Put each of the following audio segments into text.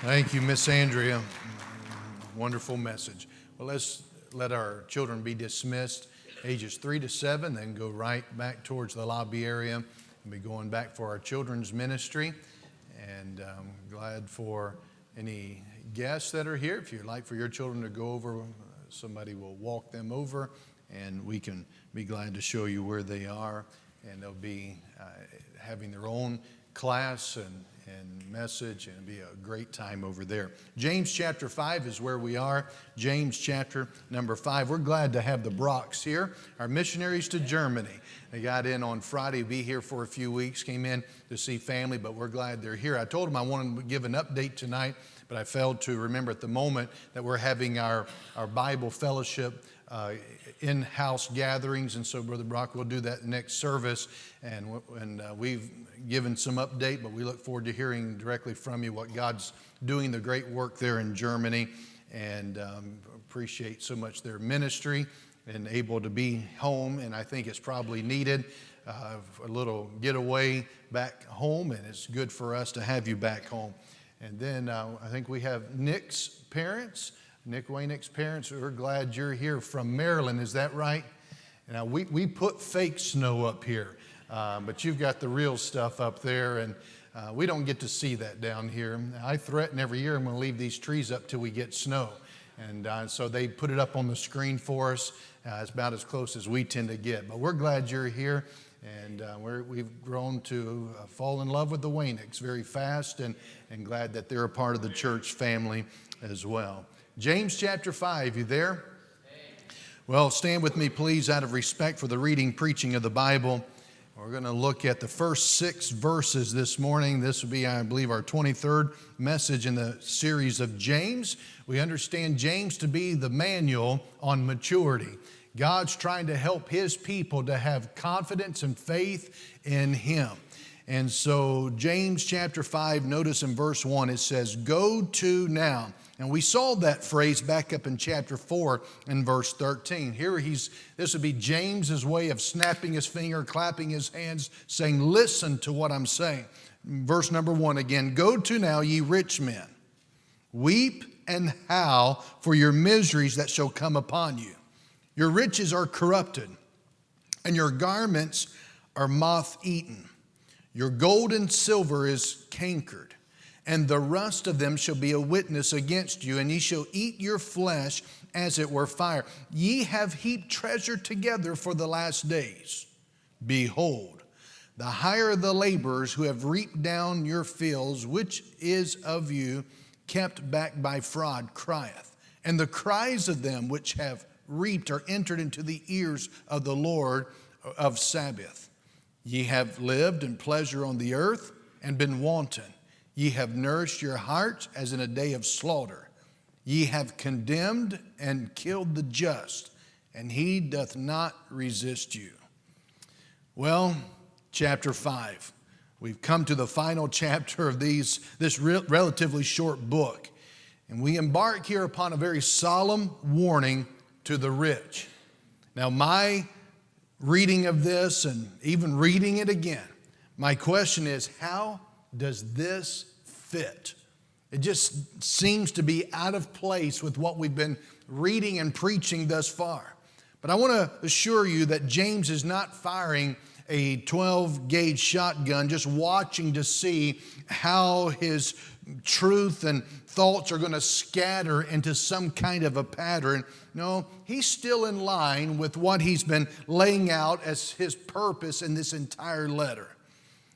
Thank you, Miss Andrea. Wonderful message. Well, let's let our children be dismissed, ages 3 to 7, then go right back towards the lobby area and be going back for our children's ministry. And I'm glad for any guests that are here. If you'd like for your children to go over, somebody will walk them over, and we can be glad to show you where they are. And they'll be having their own class and message, and it'll be a great time over there. James chapter 5 is where we are. James chapter number 5. We're glad to have the Brocks here, our missionaries to Germany. They got in on Friday, be here for a few weeks, came in to see family, but we're glad they're here. I told them I wanted to give an update tonight, but I failed to remember at the moment that we're having our Bible fellowship in-house gatherings, and so Brother Brock will do that next service, and we've given some update, but we look forward to hearing directly from you what God's doing, the great work there in Germany, and appreciate so much their ministry and able to be home, and I think it's probably needed, a little getaway back home, and it's good for us to have you back home. And then I think we have Nick's parents. Nick Waynick's parents, we're glad you're here from Maryland, is that right? Now, we put fake snow up here, but you've got the real stuff up there, and we don't get to see that down here. I threaten every year I'm going to leave these trees up till we get snow, and so they put it up on the screen for us. It's about as close as we tend to get, but we're glad you're here, and we've grown to fall in love with the Waynicks very fast, and glad that they're a part of the church family as well. James chapter 5, you there? Well, stand with me, please, out of respect for the reading, preaching of the Bible. We're going to look at the first 6 verses this morning. This will be, I believe, our 23rd message in the series of James. We understand James to be the manual on maturity. God's trying to help His people to have confidence and faith in Him. And so James chapter 5, notice in verse 1, it says, "Go to now." And we saw that phrase back up in chapter 4 and verse 13. Here this would be James's way of snapping his finger, clapping his hands, saying, listen to what I'm saying. Verse number 1 again, "Go to now, ye rich men, weep and howl for your miseries that shall come upon you. Your riches are corrupted, and your garments are moth-eaten. Your gold and silver is cankered, and the rust of them shall be a witness against you, and ye shall eat your flesh as it were fire. Ye have heaped treasure together for the last days. Behold, the hire of the laborers who have reaped down your fields, which is of you kept back by fraud, crieth. And the cries of them which have reaped are entered into the ears of the Lord of Sabaoth. Ye have lived in pleasure on the earth and been wanton. Ye have nourished your hearts as in a day of slaughter. Ye have condemned and killed the just, and he doth not resist you." Well, chapter 5. We've come to the final chapter of this relatively short book. And we embark here upon a very solemn warning to the rich. Now, my reading of this and even reading it again, my question is, how does this fit? It just seems to be out of place with what we've been reading and preaching thus far. But I want to assure you that James is not firing a 12-gauge shotgun, just watching to see how his truth and thoughts are going to scatter into some kind of a pattern. No, he's still in line with what he's been laying out as his purpose in this entire letter.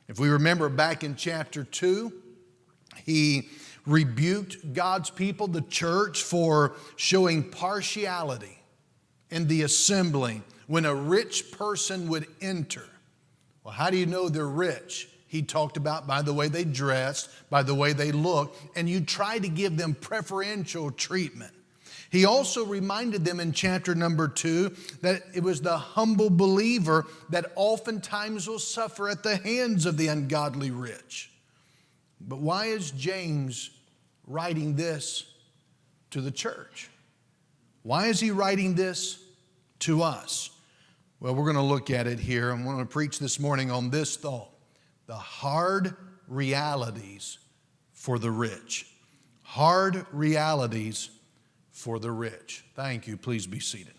If we remember back in chapter 2, he rebuked God's people, the church, for showing partiality in the assembling when a rich person would enter. Well, how do you know they're rich? He talked about by the way they dressed, by the way they looked, and you try to give them preferential treatment. He also reminded them in chapter number 2 that it was the humble believer that oftentimes will suffer at the hands of the ungodly rich. But why is James writing this to the church? Why is he writing this to us? Well, we're going to look at it here. I'm going to preach this morning on this thought: the hard realities for the rich. hard realities for the rich. Thank you. Please be seated.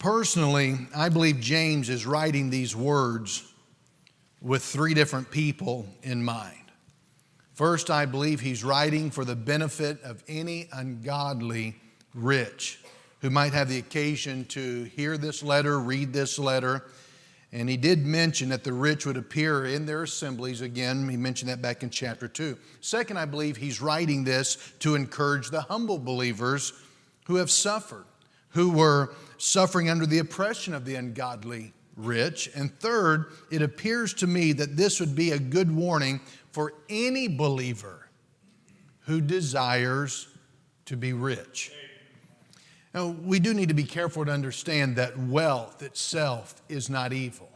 Personally, I believe James is writing these words with three different people in mind. First, I believe he's writing for the benefit of any ungodly rich who might have the occasion to hear this letter, read this letter. And he did mention that the rich would appear in their assemblies. Again, he mentioned that back in chapter 2. Second, I believe he's writing this to encourage the humble believers who have suffered, who were suffering under the oppression of the ungodly rich. And third, it appears to me that this would be a good warning for any believer who desires to be rich. Now, we do need to be careful to understand that wealth itself is not evil.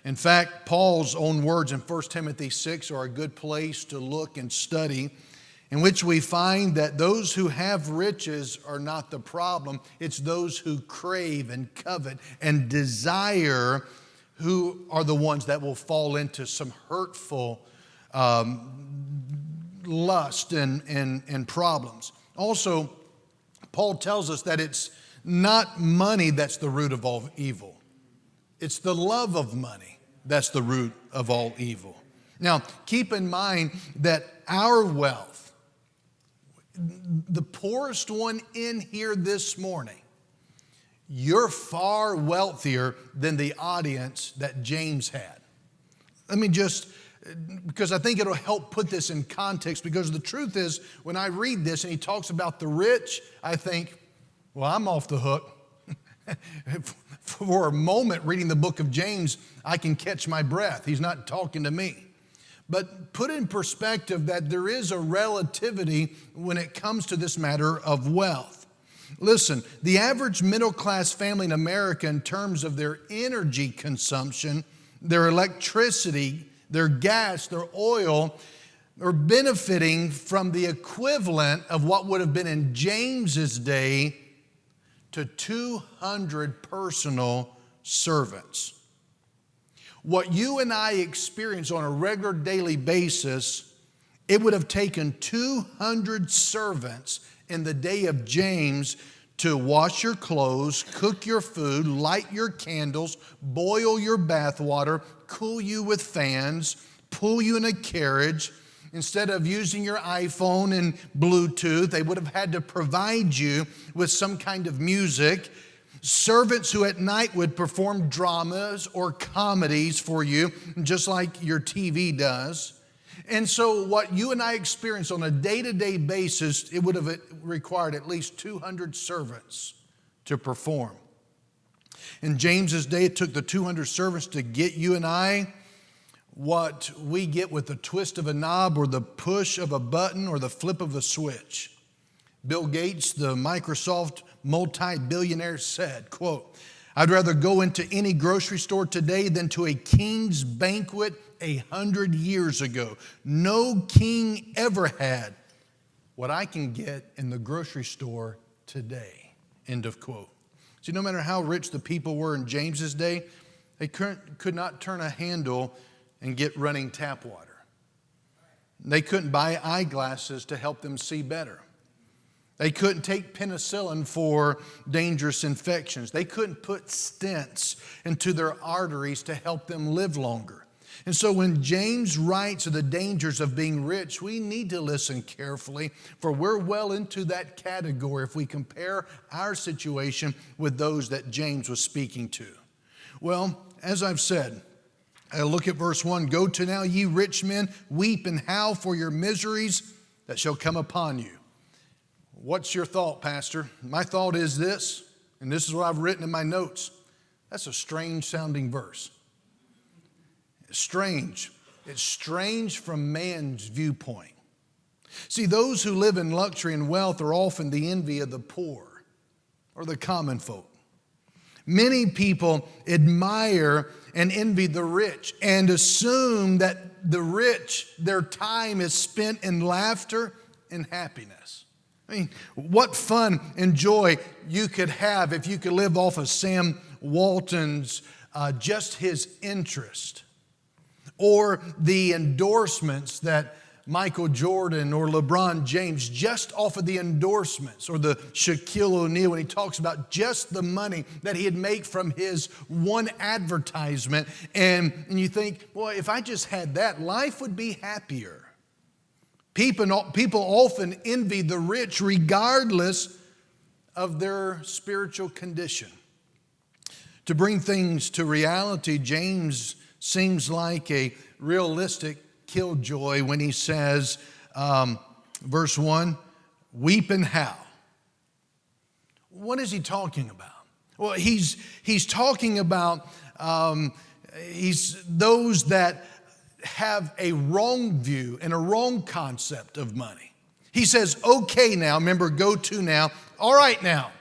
In fact, Paul's own words in 1 Timothy 6 are a good place to look and study, in which we find that those who have riches are not the problem. It's those who crave and covet and desire who are the ones that will fall into some hurtful lust and problems. Also, Paul tells us that it's not money that's the root of all evil. It's the love of money that's the root of all evil. Now, keep in mind that our wealth, the poorest one in here this morning, you're far wealthier than the audience that James had. Let me just, because I think it'll help put this in context, because the truth is, when I read this and he talks about the rich, I think, well, I'm off the hook. For a moment, reading the book of James, I can catch my breath. He's not talking to me. But put in perspective that there is a relativity when it comes to this matter of wealth. Listen, the average middle-class family in America, in terms of their energy consumption, their electricity, their gas, their oil, are benefiting from the equivalent of what would have been in James's day to 200 personal servants. What you and I experience on a regular daily basis, it would have taken 200 servants in the day of James to wash your clothes, cook your food, light your candles, boil your bath water, cool you with fans, pull you in a carriage. Instead of using your iPhone and Bluetooth, they would have had to provide you with some kind of music. Servants who at night would perform dramas or comedies for you, just like your TV does. And so what you and I experience on a day-to-day basis, it would have required at least 200 servants to perform. In James's day, it took the 200 servants to get you and I what we get with the twist of a knob or the push of a button or the flip of a switch. Bill Gates, the Microsoft multi-billionaire, said, quote, "I'd rather go into any grocery store today than to a king's banquet 100 years ago. No king ever had what I can get in the grocery store today." End of quote. See, no matter how rich the people were in James's day, they could not turn a handle and get running tap water. They couldn't buy eyeglasses to help them see better. They couldn't take penicillin for dangerous infections. They couldn't put stents into their arteries to help them live longer. And so when James writes of the dangers of being rich, we need to listen carefully, for we're well into that category if we compare our situation with those that James was speaking to. Well, as I've said, I look at verse 1, "Go to now, ye rich men, weep and howl for your miseries that shall come upon you." What's your thought, Pastor? My thought is this, and this is what I've written in my notes. That's a strange sounding verse. It's strange. It's strange from man's viewpoint. See, those who live in luxury and wealth are often the envy of the poor or the common folk. Many people admire and envy the rich and assume that the rich, their time is spent in laughter and happiness. I mean, what fun and joy you could have if you could live off of Sam Walton's, just his interest. or the endorsements that Michael Jordan or LeBron James, just off of the endorsements, or the Shaquille O'Neal, when he talks about just the money that he'd make from his one advertisement. And you think, boy, if I just had that, life would be happier. People often envy the rich regardless of their spiritual condition. To bring things to reality, James seems like a realistic killjoy when he says, verse 1, weep and howl. What is he talking about? Well, he's talking about those that have a wrong view and a wrong concept of money. He says, okay now, remember, go to now. All right now,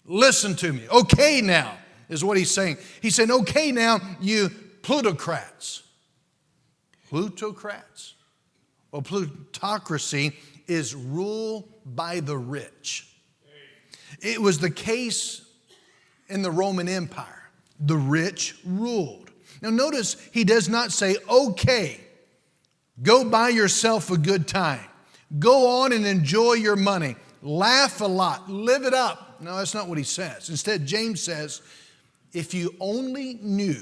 listen to me. Okay now is what he's saying. He said, okay now, you plutocrats. Plutocrats? Well, plutocracy is rule by the rich. It was the case in the Roman Empire. The rich ruled. Now notice he does not say, okay, go buy yourself a good time. Go on and enjoy your money. Laugh a lot. Live it up. No, that's not what he says. Instead, James says, if you only knew,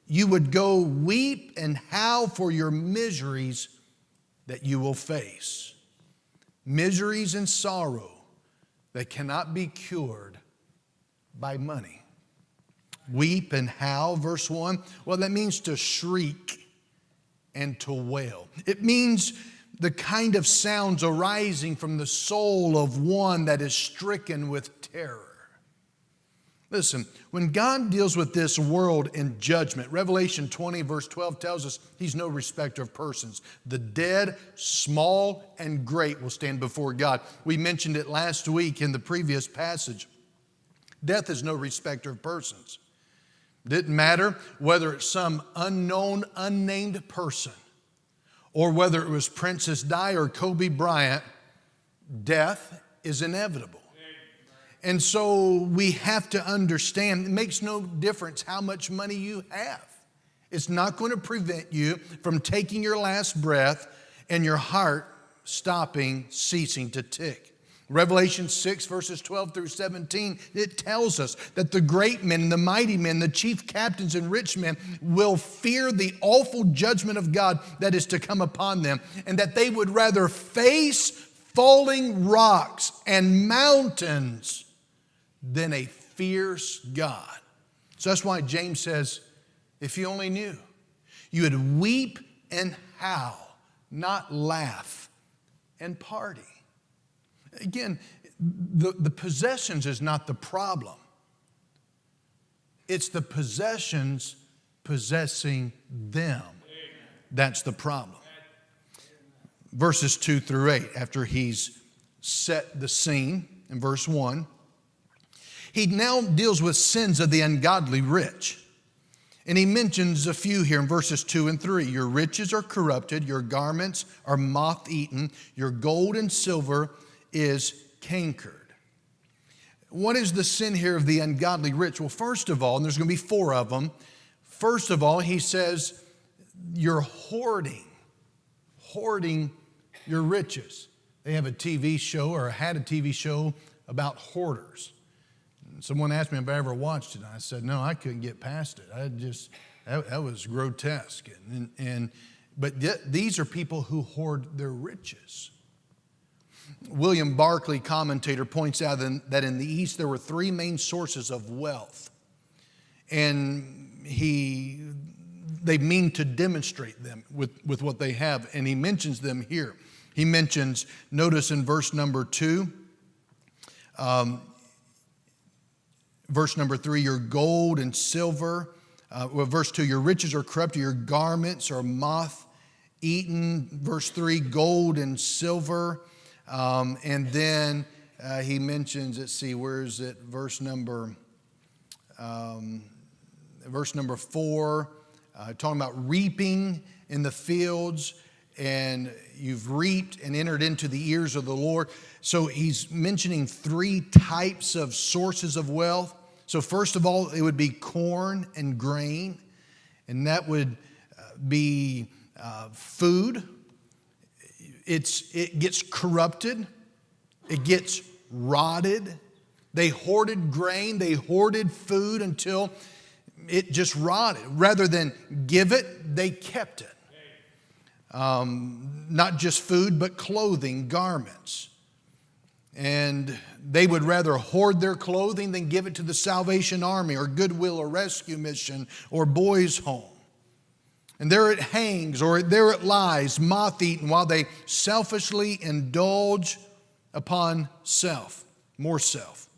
you would go weep and howl for your miseries that you will face. Miseries and sorrow that cannot be cured by money. Weep and howl, verse 1. Well, that means to shriek and to wail. It means the kind of sounds arising from the soul of one that is stricken with terror. Listen, when God deals with this world in judgment, Revelation 20 verse 12 tells us he's no respecter of persons. The dead, small and great, will stand before God. We mentioned it last week in the previous passage. Death is no respecter of persons. It didn't matter whether it's some unknown, unnamed person, or whether it was Princess Di or Kobe Bryant, death is inevitable. And so we have to understand, it makes no difference how much money you have. It's not going to prevent you from taking your last breath and your heart ceasing to tick. Revelation 6 verses 12 through 17, it tells us that the great men, the mighty men, the chief captains and rich men will fear the awful judgment of God that is to come upon them, and that they would rather face falling rocks and mountains than a fierce God. So that's why James says, if you only knew, you would weep and howl, not laugh and party. Again, the possessions is not the problem. It's the possessions possessing them. That's the problem. Verses 2 through 8, after he's set the scene in verse 1, he now deals with sins of the ungodly rich. And he mentions a few here in verses 2 and 3. Your riches are corrupted, your garments are moth-eaten, your gold and silver is cankered. What is the sin here of the ungodly rich? Well, first of all, and there's going to be 4 of them. First of all, he says, you're hoarding your riches. They have a TV show, or had a TV show about hoarders. Someone asked me if I ever watched it. I said, no, I couldn't get past it. That was grotesque. But these are people who hoard their riches. William Barclay, commentator, points out that in the East there were 3 main sources of wealth. And they mean to demonstrate them with what they have. And he mentions them here. He mentions, notice in verse number 2, verse number 3, your gold and silver. Verse 2, your riches are corrupted, your garments are moth-eaten. Verse 3, gold and silver. And then he mentions, let's see, where is it? Verse number 4, talking about reaping in the fields, and you've reaped and entered into the ears of the Lord. So he's mentioning 3 types of sources of wealth. So first of all, it would be corn and grain, and that would be food. It gets corrupted. It gets rotted. They hoarded grain. They hoarded food until it just rotted. Rather than give it, they kept it. Not just food, but clothing, garments. And they would rather hoard their clothing than give it to the Salvation Army or Goodwill or Rescue Mission or Boys Home. And there it hangs, or there it lies, moth-eaten, while they selfishly indulge upon self, more self.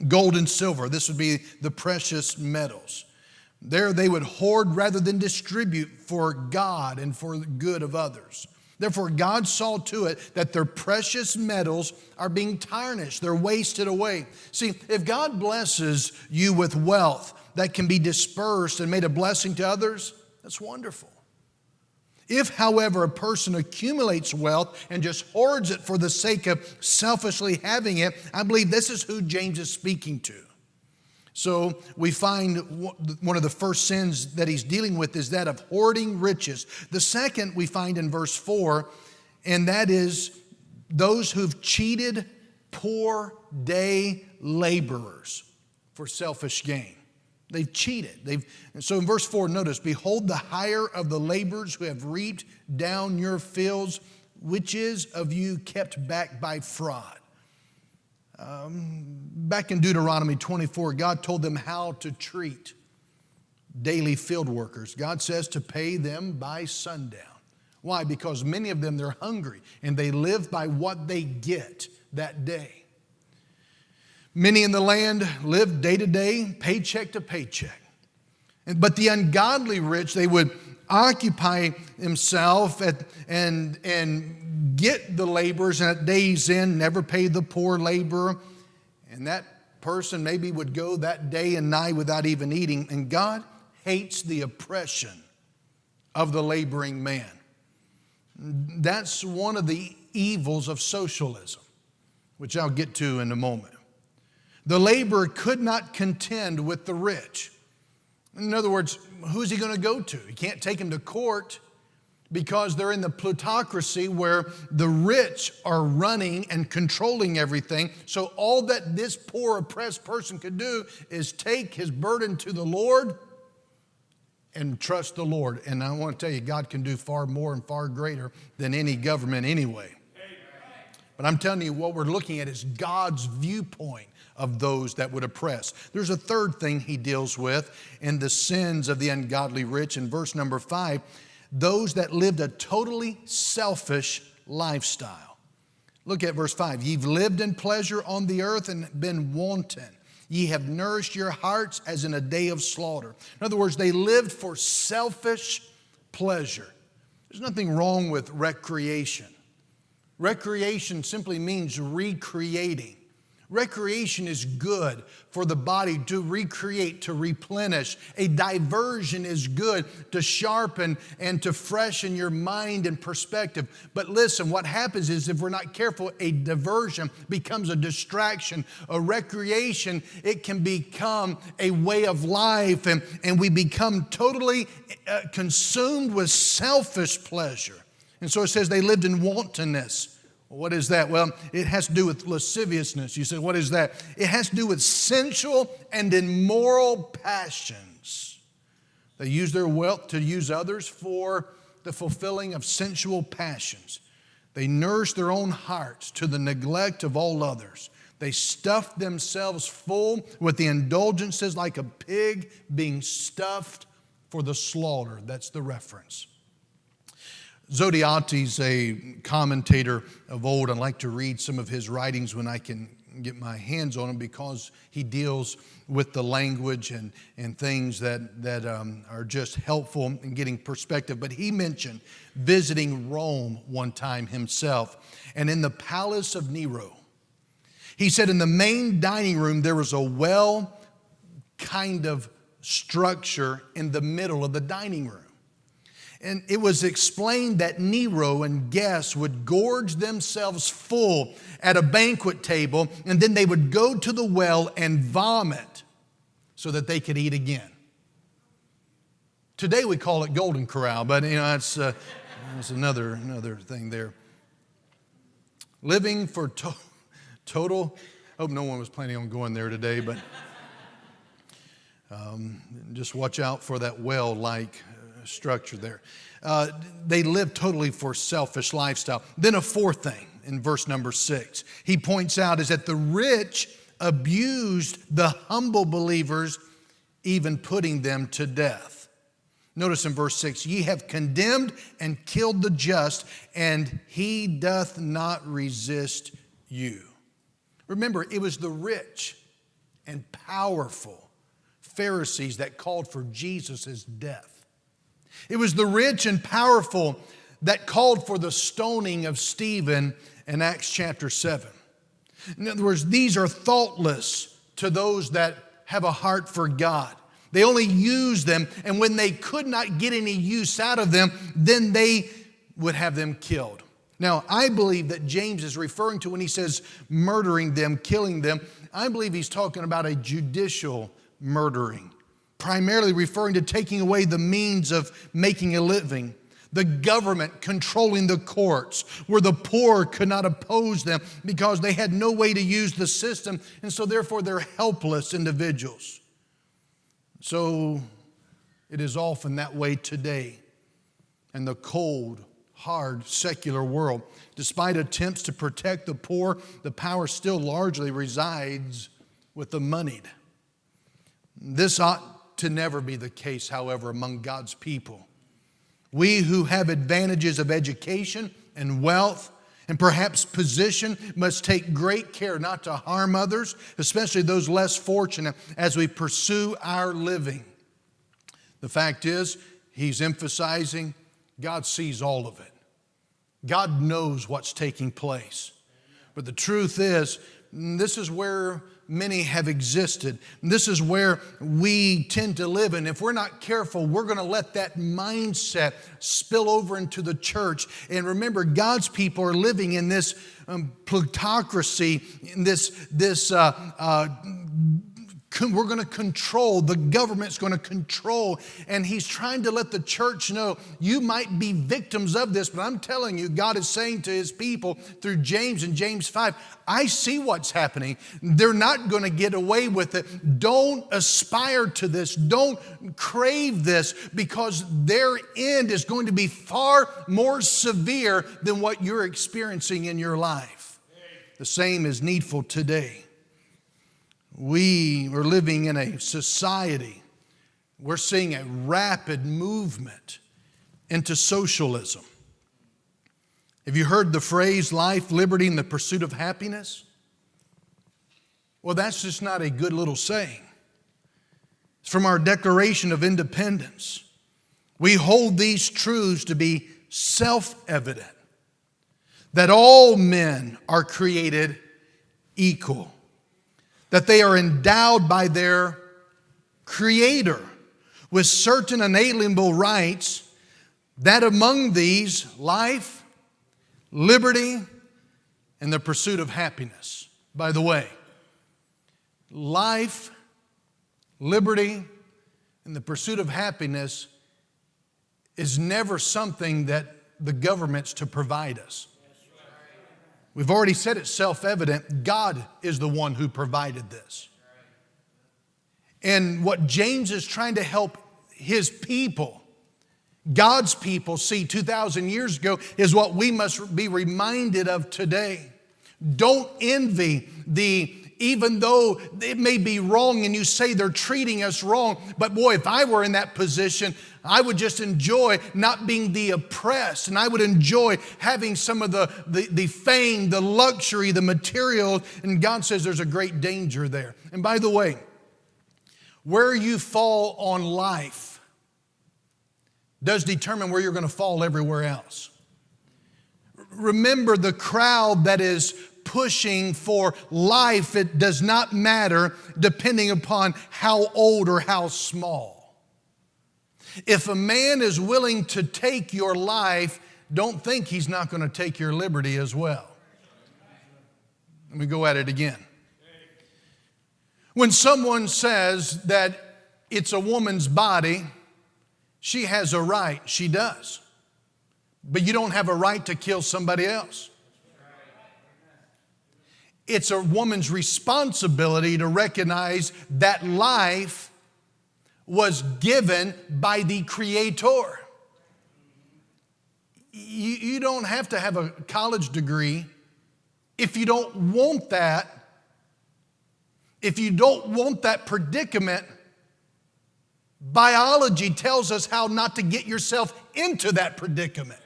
Gold and silver, this would be the precious metals. There they would hoard rather than distribute for God and for the good of others. Therefore, God saw to it that their precious metals are being tarnished. They're wasted away. See, if God blesses you with wealth that can be dispersed and made a blessing to others, that's wonderful. If, however, a person accumulates wealth and just hoards it for the sake of selfishly having it, I believe this is who James is speaking to. So we find one of the first sins that he's dealing with is that of hoarding riches. The second we find in verse 4, and that is those who've cheated poor day laborers for selfish gain. They've cheated. And so in verse 4, notice, behold the hire of the laborers who have reaped down your fields, which is of you kept back by fraud. Back in Deuteronomy 24, God told them how to treat daily field workers. God says to pay them by sundown. Why? Because many of them, they're hungry and they live by what they get that day. Many in the land live day to day, paycheck to paycheck. But the ungodly rich, they would occupy themselves and get the laborers, and at day's end never pay the poor laborer. And that person maybe would go that day and night without even eating. And God hates the oppression of the laboring man. That's one of the evils of socialism, which I'll get to in a moment. The laborer could not contend with the rich. In other words, who's he going to go to? He can't take him to court because they're in the plutocracy where the rich are running and controlling everything. So all that this poor oppressed person could do is take his burden to the Lord and trust the Lord. And I want to tell you, God can do far more and far greater than any government anyway. But I'm telling you, what we're looking at is God's viewpoint of those that would oppress. There's a third thing he deals with in the sins of the ungodly rich. In verse number 5, those that lived a totally selfish lifestyle. Look at verse 5. Ye've lived in pleasure on the earth and been wanton. Ye have nourished your hearts as in a day of slaughter. In other words, they lived for selfish pleasure. There's nothing wrong with recreation. Recreation simply means recreating. Recreation is good for the body to recreate, to replenish. A diversion is good to sharpen and to freshen your mind and perspective. But listen, what happens is if we're not careful, a diversion becomes a distraction. A recreation, it can become a way of life, and we become totally consumed with selfish pleasure. And so it says they lived in wantonness. What is that? Well, it has to do with lasciviousness. You say, what is that? It has to do with sensual and immoral passions. They use their wealth to use others for the fulfilling of sensual passions. They nourish their own hearts to the neglect of all others. They stuff themselves full with the indulgences like a pig being stuffed for the slaughter. That's the reference. Zodhiates, a commentator of old. I like to read some of his writings when I can get my hands on them because he deals with the language and things that are just helpful in getting perspective. But he mentioned visiting Rome one time himself, and in the palace of Nero. He said in the main dining room there was a well kind of structure in the middle of the dining room. And it was explained that Nero and guests would gorge themselves full at a banquet table, and then they would go to the well and vomit so that they could eat again. Today we call it Golden Corral, but that's another thing there. Living for total. I hope no one was planning on going there today, but just watch out for that well-like structure there. They live totally for selfish lifestyle. Then a fourth thing in verse number 6, he points out is that the rich abused the humble believers, even putting them to death. Notice in verse 6, ye have condemned and killed the just, and he doth not resist you. Remember, it was the rich and powerful Pharisees that called for Jesus' death. It was the rich and powerful that called for the stoning of Stephen in Acts chapter 7. In other words, these are thoughtless to those that have a heart for God. They only use them, and when they could not get any use out of them, then they would have them killed. Now, I believe that James is referring to when he says murdering them, killing them, I believe he's talking about a judicial murdering, primarily referring to taking away the means of making a living. The government controlling the courts, where the poor could not oppose them because they had no way to use the system, and so therefore they're helpless individuals. So it is often that way today in the cold, hard, secular world. Despite attempts to protect the poor, the power still largely resides with the moneyed. This ought to never be the case, however, among God's people. We who have advantages of education and wealth and perhaps position must take great care not to harm others, especially those less fortunate, as we pursue our living. The fact is, he's emphasizing God sees all of it. God knows what's taking place. But the truth is, this is where many have existed. This is where we tend to live. And if we're not careful, we're going to let that mindset spill over into the church. And remember, God's people are living in this plutocracy, in we're going to control, the government's going to control, and he's trying to let the church know you might be victims of this, but I'm telling you, God is saying to his people through James and James 5, I see what's happening. They're not going to get away with it. Don't aspire to this. Don't crave this, because their end is going to be far more severe than what you're experiencing in your life. The same is needful today. We are living in a society, we're seeing a rapid movement into socialism. Have you heard the phrase life, liberty, and the pursuit of happiness? Well, that's just not a good little saying. It's from our Declaration of Independence. We hold these truths to be self-evident, that all men are created equal, that they are endowed by their Creator with certain inalienable rights, that among these, life, liberty, and the pursuit of happiness. By the way, life, liberty, and the pursuit of happiness is never something that the government's to provide us. We've already said it's self-evident. God is the one who provided this. And what James is trying to help his people, God's people, see 2,000 years ago is what we must be reminded of today. Don't envy even though it may be wrong and you say they're treating us wrong, but boy, if I were in that position, I would just enjoy not being the oppressed, and I would enjoy having some of the fame, the luxury, the material, and God says there's a great danger there. And by the way, where you fall on life does determine where you're going to fall everywhere else. Remember, the crowd that is pushing for life, it does not matter depending upon how old or how small. If a man is willing to take your life, don't think he's not going to take your liberty as well. Let me go at it again. When someone says that it's a woman's body, she has a right. She does. But you don't have a right to kill somebody else. It's a woman's responsibility to recognize that life was given by the Creator. You don't have to have a college degree if you don't want that. If you don't want that predicament, biology tells us how not to get yourself into that predicament.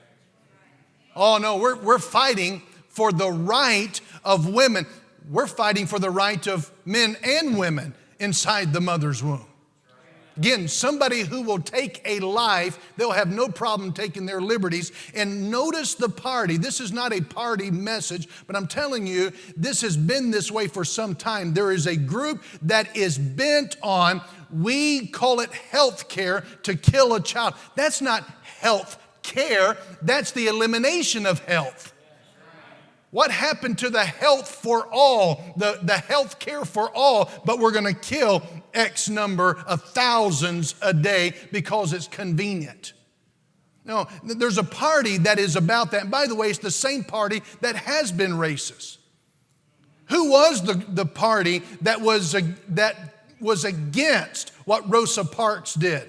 Oh no, we're fighting for the right of women. We're fighting for the right of men and women inside the mother's womb. Again, somebody who will take a life, they'll have no problem taking their liberties. And notice the party. This is not a party message, but I'm telling you, this has been this way for some time. There is a group that is bent on, we call it health care to kill a child. That's not health care, that's the elimination of health. What happened to the health for all, the health care for all, but we're going to kill X number of thousands a day because it's convenient? No, there's a party that is about that. And by the way, it's the same party that has been racist. Who was the party that was against what Rosa Parks did?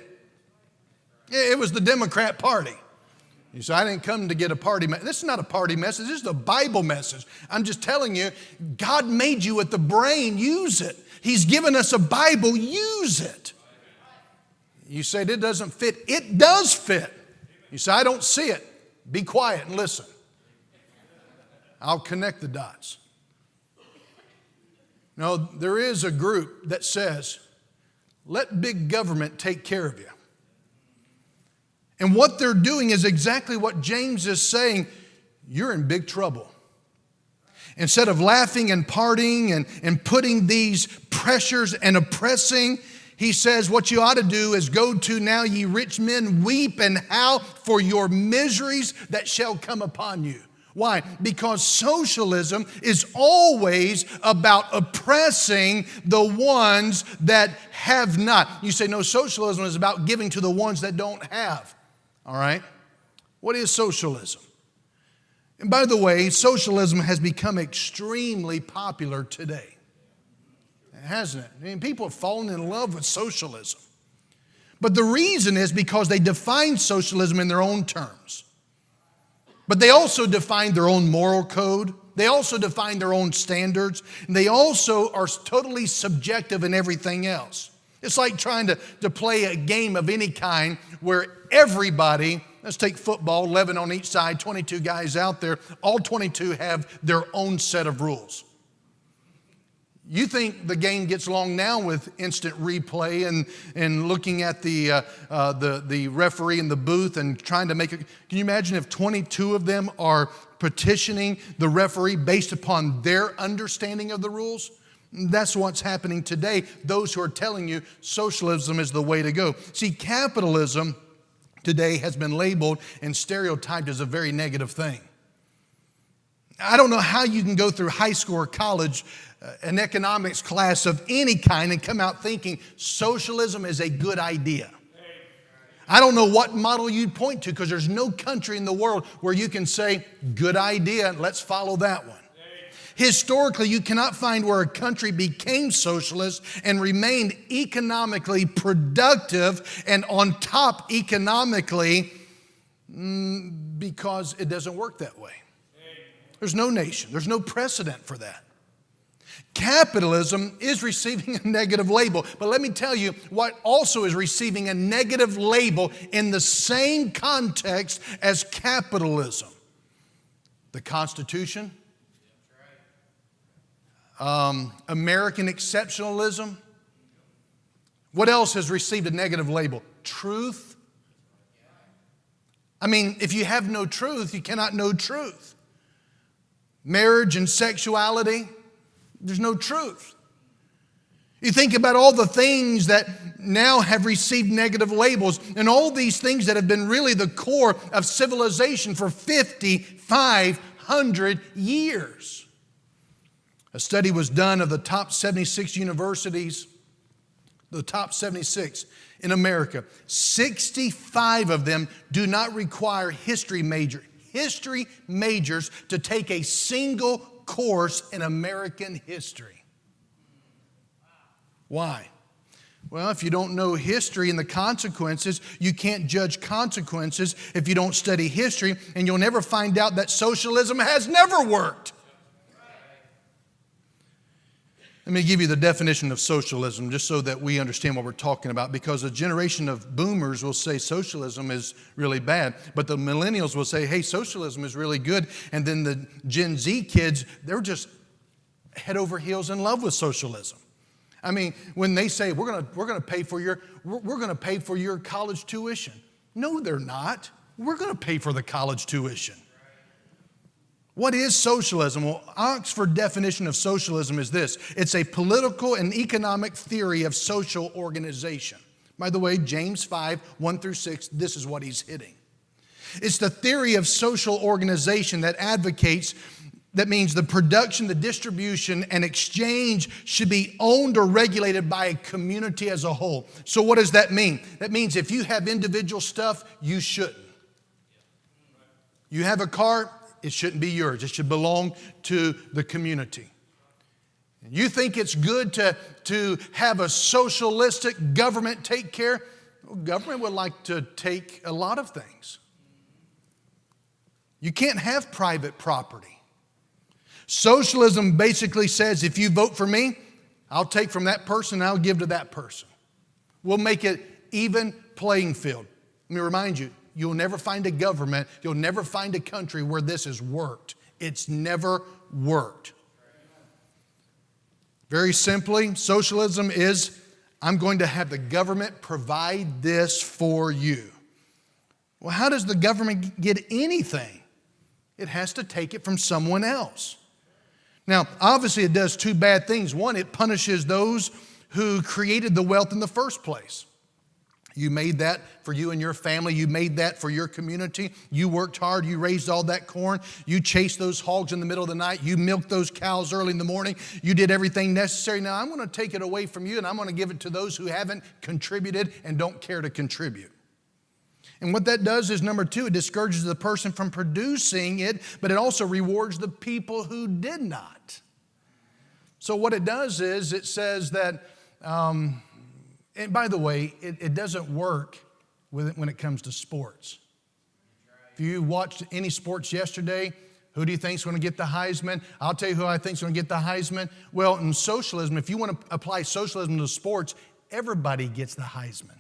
It was the Democrat Party. You say, I didn't come to get a party message. This is not a party message. This is a Bible message. I'm just telling you, God made you with the brain. Use it. He's given us a Bible. Use it. You say, it doesn't fit. It does fit. You say, I don't see it. Be quiet and listen. I'll connect the dots. No, there is a group that says, let big government take care of you. And what they're doing is exactly what James is saying. You're in big trouble. Instead of laughing and partying and putting these pressures and oppressing, he says what you ought to do is go to now, ye rich men, weep and howl for your miseries that shall come upon you. Why? Because socialism is always about oppressing the ones that have not. You say, no, socialism is about giving to the ones that don't have. All right? What is socialism? And by the way, socialism has become extremely popular today. Hasn't it? I mean, people have fallen in love with socialism. But the reason is because they define socialism in their own terms. But they also define their own moral code. They also define their own standards. And they also are totally subjective in everything else. It's like trying to play a game of any kind where everybody, let's take football, 11 on each side, 22 guys out there, all 22 have their own set of rules. You think the game gets long now with instant replay and looking at the referee in the booth and trying to make it. Can you imagine if 22 of them are petitioning the referee based upon their understanding of the rules? That's what's happening today. Those who are telling you socialism is the way to go. See, capitalism today has been labeled and stereotyped as a very negative thing. I don't know how you can go through high school or college, an economics class of any kind, and come out thinking socialism is a good idea. I don't know what model you'd point to, because there's no country in the world where you can say, good idea, let's follow that one. Historically, you cannot find where a country became socialist and remained economically productive and on top economically, because it doesn't work that way. There's no nation. There's no precedent for that. Capitalism is receiving a negative label. But let me tell you what also is receiving a negative label in the same context as capitalism. The Constitution. American exceptionalism. What else has received a negative label? Truth. I mean, if you have no truth, you cannot know truth. Marriage and sexuality, there's no truth. You think about all the things that now have received negative labels, and all these things that have been really the core of civilization for 5,500 years. A study was done of the top 76 universities, the top 76 in America. 65 of them do not require history majors to take a single course in American history. Why? Well, if you don't know history and the consequences, you can't judge consequences if you don't study history, and you'll never find out that socialism has never worked. Let me give you the definition of socialism just so that we understand what we're talking about, because a generation of boomers will say socialism is really bad, but the millennials will say, hey, socialism is really good, and then the Gen Z kids, they're just head over heels in love with socialism. I mean, when they say we're going to pay for your college tuition. No, they're not. We're going to pay for the college tuition. What is socialism? Well, Oxford definition of socialism is this. It's a political and economic theory of social organization. By the way, James 5, 1 through 6, this is what he's hitting. It's the theory of social organization that means the production, the distribution, and exchange should be owned or regulated by a community as a whole. So what does that mean? That means if you have individual stuff, you shouldn't. You have a car, it shouldn't be yours. It should belong to the community. You think it's good to have a socialistic government take care? Well, government would like to take a lot of things. You can't have private property. Socialism basically says, if you vote for me, I'll take from that person and I'll give to that person. We'll make it even playing field. Let me remind you, you'll never find a government, you'll never find a country where this has worked. It's never worked. Very simply, socialism is, I'm going to have the government provide this for you. Well, how does the government get anything? It has to take it from someone else. Now, obviously it does two bad things. One, it punishes those who created the wealth in the first place. You made that for you and your family. You made that for your community. You worked hard. You raised all that corn. You chased those hogs in the middle of the night. You milked those cows early in the morning. You did everything necessary. Now I'm going to take it away from you and I'm going to give it to those who haven't contributed and don't care to contribute. And what that does is, number two, it discourages the person from producing it, but it also rewards the people who did not. So what it does is it says that, and by the way, it doesn't work when it comes to sports. If you watched any sports yesterday, who do you think is going to get the Heisman? I'll tell you who I think is going to get the Heisman. Well, in socialism, if you want to apply socialism to sports, everybody gets the Heisman.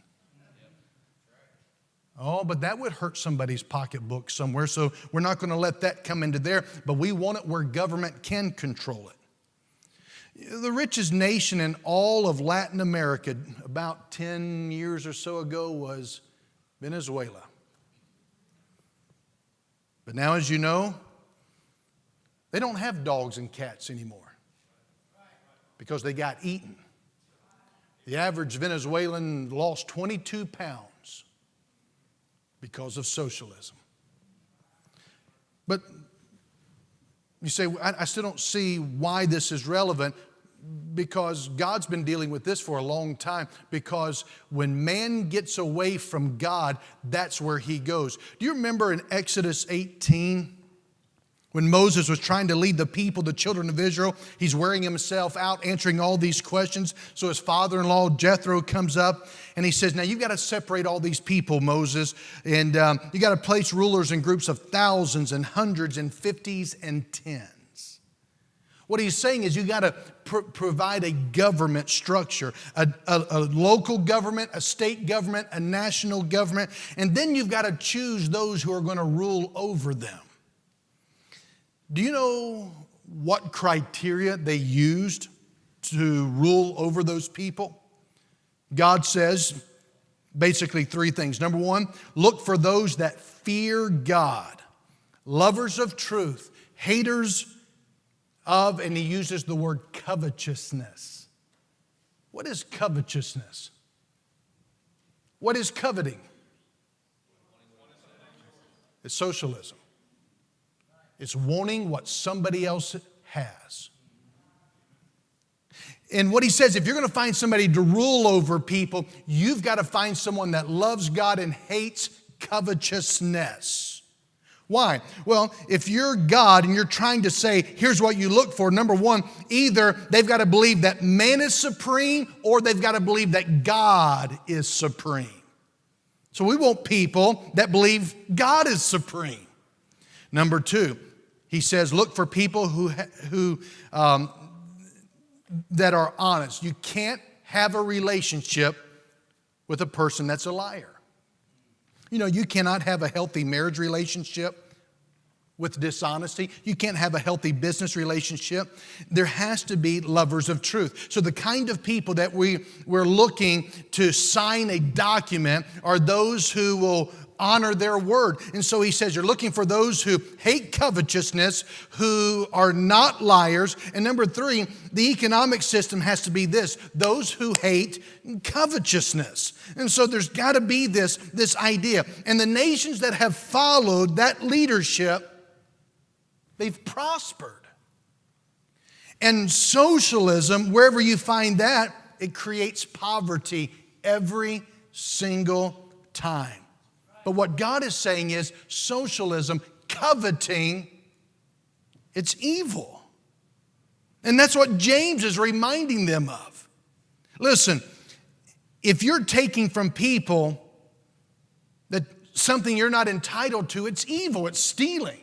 Oh, but that would hurt somebody's pocketbook somewhere, so we're not going to let that come into there, but we want it where government can control it. The richest nation in all of Latin America about 10 years or so ago was Venezuela. But now, as you know, they don't have dogs and cats anymore because they got eaten. The average Venezuelan lost 22 pounds. Because of socialism. But you say, I still don't see why this is relevant, because God's been dealing with this for a long time, because when man gets away from God, that's where he goes. Do you remember in Exodus 18, when Moses was trying to lead the people, the children of Israel, he's wearing himself out, answering all these questions. So his father-in-law, Jethro, comes up and he says, now you've got to separate all these people, Moses, and you got to place rulers in groups of thousands and hundreds and fifties and tens. What he's saying is you got to provide a government structure, a local government, a state government, a national government, and then you've got to choose those who are going to rule over them. Do you know what criteria they used to rule over those people? God says basically three things. Number one, look for those that fear God, lovers of truth, haters of, and he uses the word covetousness. What is covetousness? What is coveting? It's socialism. It's wanting what somebody else has. And what he says, if you're going to find somebody to rule over people, you've got to find someone that loves God and hates covetousness. Why? Well, if you're God and you're trying to say, here's what you look for. Number one, either they've got to believe that man is supreme or they've got to believe that God is supreme. So we want people that believe God is supreme. Number two, he says, look for people that are honest. You can't have a relationship with a person that's a liar. You know, you cannot have a healthy marriage relationship with dishonesty. You can't have a healthy business relationship. There has to be lovers of truth. So the kind of people that we're looking to sign a document are those who will honor their word. And so he says you're looking for those who hate covetousness, who are not liars. And number three, the economic system has to be this: those who hate covetousness. And so there's got to be this idea. And the nations that have followed that leadership, they've prospered. And socialism, wherever you find that, it creates poverty every single time. But what God is saying is socialism, coveting, it's evil. And that's what James is reminding them of. Listen, if you're taking from people that something you're not entitled to, it's evil, it's stealing.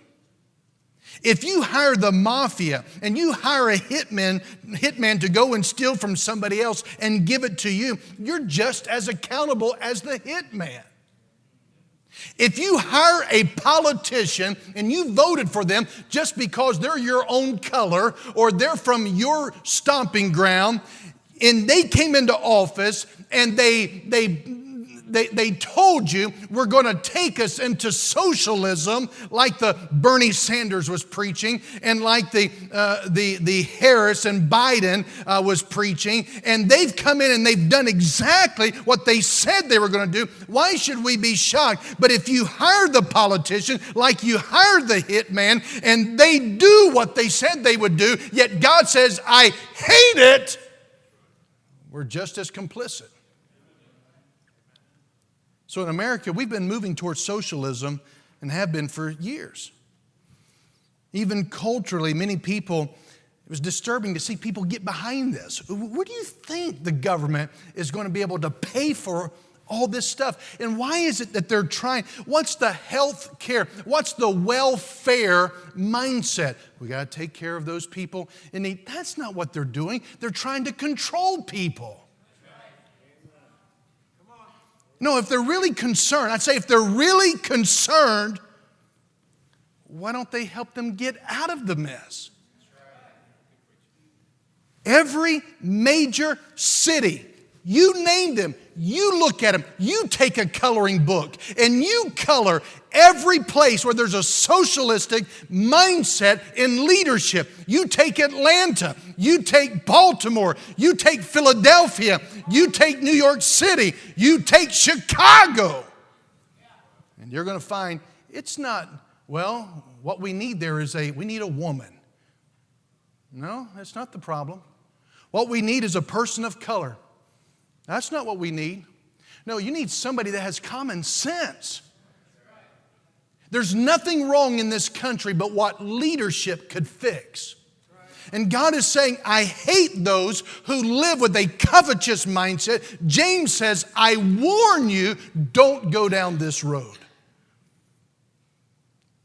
If you hire the mafia and you hire a hitman to go and steal from somebody else and give it to you, you're just as accountable as the hitman. If you hire a politician and you voted for them just because they're your own color or they're from your stomping ground, and they came into office and they told you we're going to take us into socialism, like the Bernie Sanders was preaching and like the Harris and Biden was preaching, and they've come in and they've done exactly what they said they were going to do. Why should we be shocked? But if you hire the politician like you hired the hitman and they do what they said they would do, yet God says, I hate it, we're just as complicit. So in America, we've been moving towards socialism and have been for years. Even culturally, many people, it was disturbing to see people get behind this. Where do you think the government is going to be able to pay for all this stuff? And why is it that they're trying? What's the health care? What's the welfare mindset? We got to take care of those people in need. That's not what they're doing. They're trying to control people. No, if they're really concerned, I'd say if they're really concerned, why don't they help them get out of the mess? Every major city, you name them, you look at them, you take a coloring book and you color every place where there's a socialistic mindset in leadership. You take Atlanta, you take Baltimore, you take Philadelphia, you take New York City, you take Chicago. And you're going to find it's not, well, what we need there is we need a woman. No, that's not the problem. What we need is a person of color. That's not what we need. No, you need somebody that has common sense. There's nothing wrong in this country but what leadership could fix. And God is saying, I hate those who live with a covetous mindset. James says, I warn you, don't go down this road.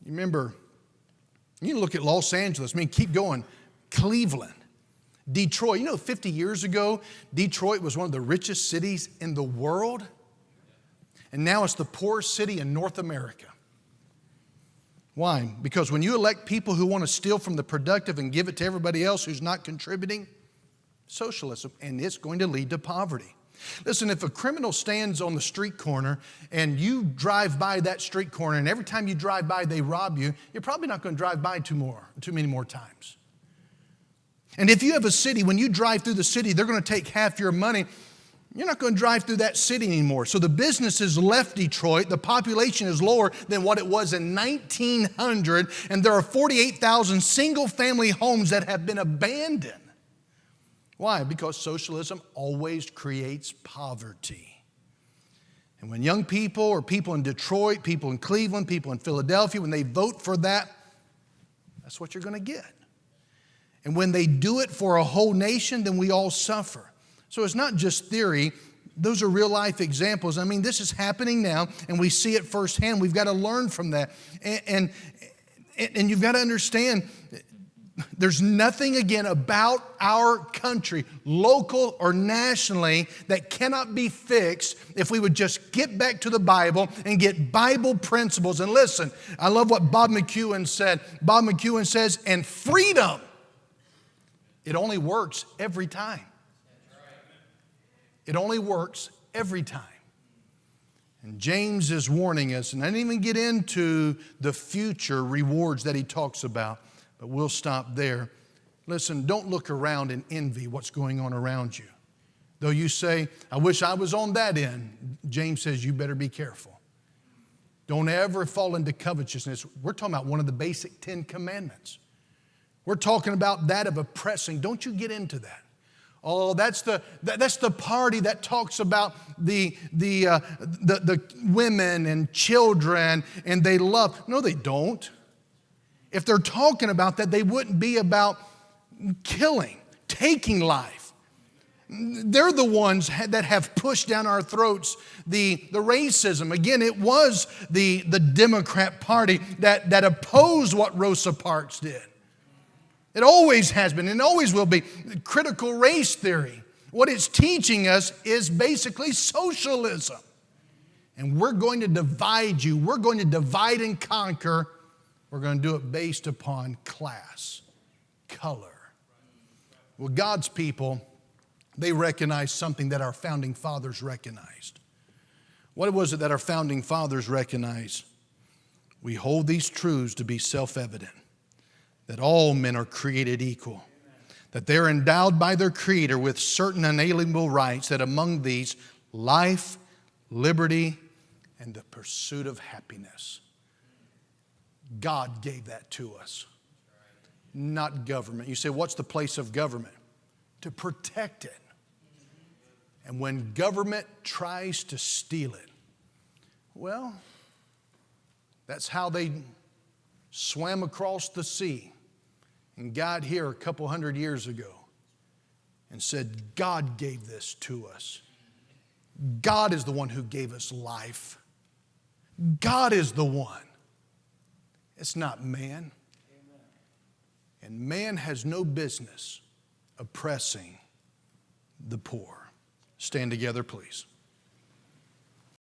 You remember, you look at Los Angeles, keep going, Cleveland, Detroit. 50 years ago, Detroit was one of the richest cities in the world. And now it's the poorest city in North America. Why? Because when you elect people who want to steal from the productive and give it to everybody else who's not contributing, socialism, and it's going to lead to poverty. Listen, if a criminal stands on the street corner and you drive by that street corner and every time you drive by they rob you, you're probably not going to drive by too many more times. And if you have a city, when you drive through the city, they're going to take half your money. You're not going to drive through that city anymore. So the businesses left Detroit. The population is lower than what it was in 1900. And there are 48,000 single-family homes that have been abandoned. Why? Because socialism always creates poverty. And when young people or people in Detroit, people in Cleveland, people in Philadelphia, when they vote for that, that's what you're going to get. And when they do it for a whole nation, then we all suffer. So it's not just theory. Those are real life examples. I mean, this is happening now, and we see it firsthand. We've got to learn from that. And you've got to understand, there's nothing, again, about our country, local or nationally, that cannot be fixed if we would just get back to the Bible and get Bible principles. And listen, I love what Bob McEwen said. Bob McEwen says, and freedom, it only works every time. It only works every time. And James is warning us, and I didn't even get into the future rewards that he talks about, but we'll stop there. Listen, don't look around and envy what's going on around you. Though you say, I wish I was on that end, James says you better be careful. Don't ever fall into covetousness. We're talking about one of the basic 10 commandments. We're talking about that of oppressing. Don't you get into that. Oh, that's the party that talks about the women and children and they love. No, they don't. If they're talking about that, they wouldn't be about killing, taking life. They're the ones that have pushed down our throats the racism. Again, it was the Democrat Party that opposed what Rosa Parks did. It always has been and always will be. Critical race theory. What it's teaching us is basically socialism. And we're going to divide you. We're going to divide and conquer. We're going to do it based upon class, color. Well, God's people, they recognize something that our founding fathers recognized. What was it that our founding fathers recognized? We hold these truths to be self-evident, that all men are created equal, that they're endowed by their Creator with certain unalienable rights, that among these, life, liberty, and the pursuit of happiness. God gave that to us, not government. You say, what's the place of government? To protect it. And when government tries to steal it, well, that's how they swam across the sea and got here a couple hundred years ago and said, God gave this to us. God is the one who gave us life. God is the one. It's not man. And man has no business oppressing the poor. Stand together, please.